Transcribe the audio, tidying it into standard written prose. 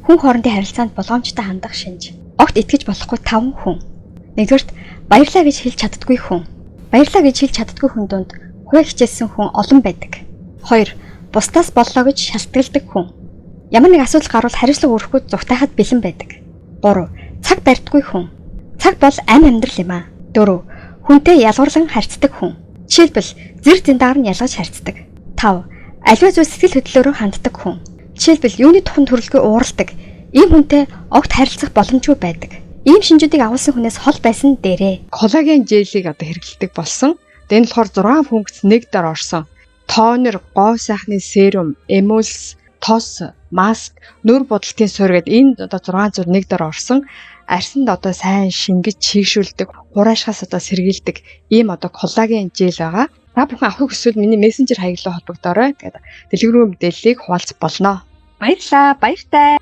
Хүн хоорондын харилцаанд болгоомжтой хандах шинж. Огт итгэж болохгүй 5 хүн. Нэгдүгээрт баярлалаа гэж хэлж чаддаггүй хүн. Баярлалаа гэж хэлж чаддаггүй хүн донд хувиа хичээсэн хүн олон байдаг. 2. Бусдаас боллоо гэж шалтгаалдаг хүн. Ямар нэг асуудал гарвал хариуцлага өрөхгүй зүгтайхад бэлэн байдаг. 3. Цаг барьдаггүй хүн. Цаг бол амь амьдрал юм аа. 4. Хүнтэй ялгуурлан харьцдаг хүн. Жишээлбэл зэрэг зэндагаар нь ялгаж харьцдаг. 5. Аливаа зүйл сэтгэл хөдлөлөөрөө ханддаг хүн. Жишээлбэл юуны тухайн төрөлгүй ууралдаг. Ийм хүнтэй огт харилцах боломжгүй байдаг. Ийм шинжүүдийг агуулсан хүнээс хол байсан дээрээ. Коллаген желийг одоо хэрэглэдэг болсон. Энэ болохоор 6 функц нэг дор орсон. Тонер, гоо сайхны серум, эмульс, тос, маск, нүүр бодолтын суурь гэдэг энэ одоо 6 зүйл нэг дор орсон. Арсанд одоо сайн шингэж чийгшүүлдэг, хураашхаас одоо сэргийлдэг ийм одоо коллаген жел байгаа. Та бүхэн авахыг хүсвэл миний мессенжер хаяглалаар холбогдоорой. Тэгээд дэлгэрэнгүй мэдээллийг хуваалцах болно. Баярлалаа. Баяртай.